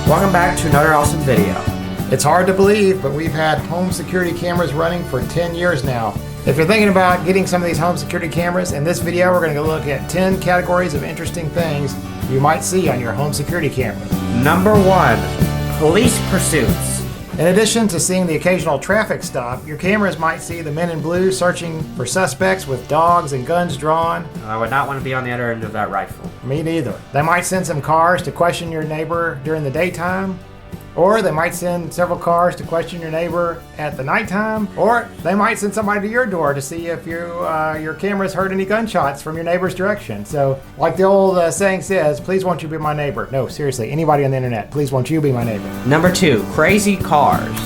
Welcome back to another awesome video. It's hard to believe, but we've had home security cameras running for 10 years now. If you're thinking about getting some of these home security cameras, in this video we're going to look at 10 categories of interesting things you might see on your home security camera. Number 1, police pursuits. In addition to seeing the occasional traffic stop, your cameras might see the men in blue searching for suspects with dogs and guns drawn. I would not want to be on the other end of that rifle. Me neither. They might send some cars to question your neighbor during the daytime, or they might send several cars to question your neighbor at the nighttime, or they might send somebody to your door to see if your cameras heard any gunshots from your neighbor's direction. So, like the old saying says, please won't you be my neighbor? No, seriously, anybody on the internet, please won't you be my neighbor? Number 2, crazy cars.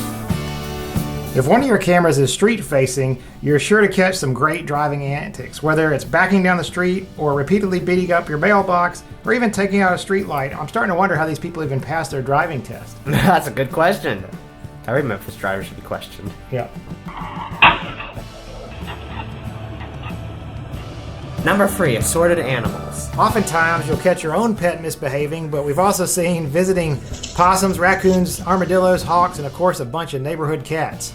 If one of your cameras is street facing, you're sure to catch some great driving antics, whether it's backing down the street or repeatedly beating up your mailbox or even taking out a street light. I'm starting to wonder how these people even pass their driving test. That's a good question. Every Memphis driver should be questioned. Yeah. Number 3, assorted animals. Oftentimes you'll catch your own pet misbehaving, but we've also seen visiting possums, raccoons, armadillos, hawks, and of course a bunch of neighborhood cats.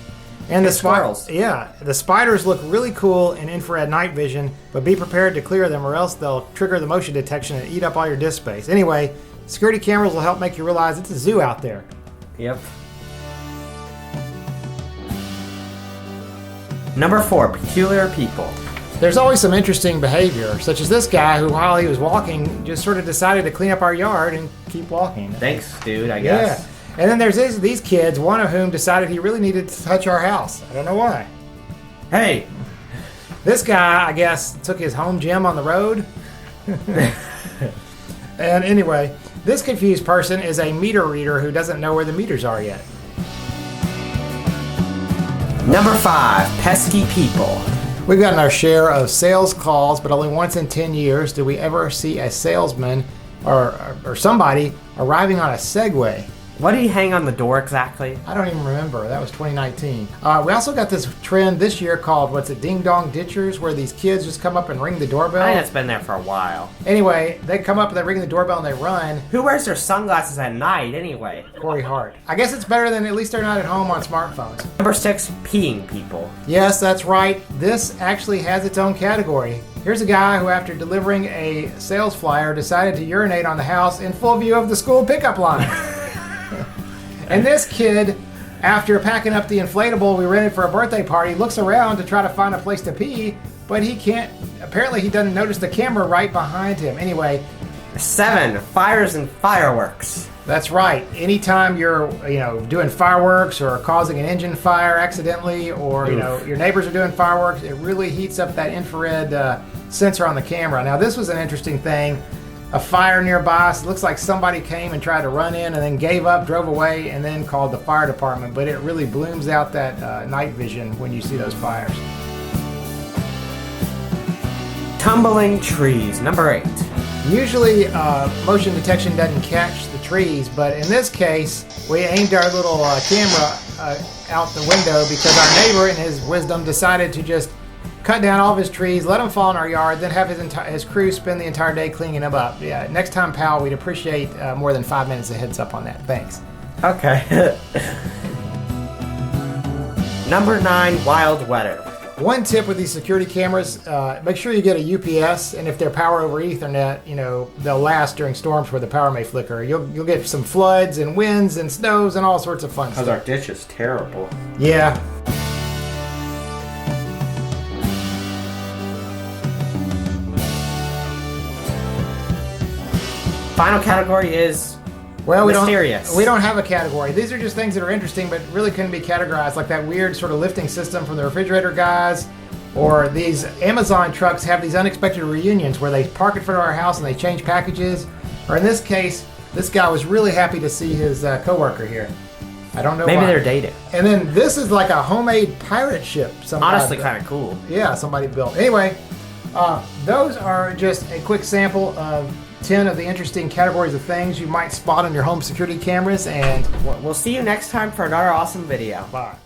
And the squirrels. Yeah, the spiders look really cool in infrared night vision, but be prepared to clear them or else they'll trigger the motion detection and eat up all your disk space. Anyway, security cameras will help make you realize it's a zoo out there. Yep. Number 4, peculiar people. There's always some interesting behavior, such as this guy who, while he was walking, just sort of decided to clean up our yard and keep walking. Thanks, dude, I guess. Yeah. And then there's these kids, one of whom decided he really needed to touch our house. I don't know why. Hey! This guy, I guess, took his home gym on the road. And anyway, this confused person is a meter reader who doesn't know where the meters are yet. Number 5, pesky people. We've gotten our share of sales calls, but only once in 10 years do we ever see a salesman or somebody arriving on a Segway. What did he hang on the door exactly? I don't even remember. That was 2019. We also got this trend this year called, what's it, Ding Dong Ditchers, where these kids just come up and ring the doorbell. I think it's been there for a while. Anyway, they come up and they ring the doorbell and they run. Who wears their sunglasses at night anyway? Corey Hart. I guess it's better than at least they're not at home on smartphones. Number 6, peeing people. Yes, that's right. This actually has its own category. Here's a guy who, after delivering a sales flyer, decided to urinate on the house in full view of the school pickup line. And this kid, after packing up the inflatable we rented for a birthday party, looks around to try to find a place to pee, but he can't. Apparently he doesn't notice the camera right behind him. Anyway. 7, fires and fireworks. That's right. Anytime you're, doing fireworks or causing an engine fire accidentally, or, your neighbors are doing fireworks, it really heats up that infrared sensor on the camera. Now, this was an interesting thing. A fire nearby. So it looks like somebody came and tried to run in and then gave up, drove away, and then called the fire department. But it really blooms out that night vision when you see those fires. Tumbling trees. Number 8. Usually motion detection doesn't catch the trees, but in this case, we aimed our little camera out the window because our neighbor, in his wisdom, decided to just cut down all of his trees, let them fall in our yard, then have his crew spend the entire day cleaning them up. Yeah, next time, pal, we'd appreciate more than 5 minutes of heads up on that. Thanks. Okay. Number 9, wild weather. One tip with these security cameras, make sure you get a UPS, and if they're power over Ethernet, they'll last during storms where the power may flicker. You'll get some floods and winds and snows and all sorts of fun stuff. Because our ditch is terrible. Yeah. Final category is mysterious. We don't have a category. These are just things that are interesting but really couldn't be categorized, like that weird sort of lifting system from the refrigerator guys, or these Amazon trucks have these unexpected reunions where they park in front of our house and they change packages. Or in this case, this guy was really happy to see his coworker here. I don't know why. Maybe they're dating. And then this is like a homemade pirate ship. Honestly, kind of cool. Yeah, somebody built. Anyway, those are just a quick sample of 10 of the interesting categories of things you might spot on your home security cameras, and we'll see you next time for another awesome video. Bye.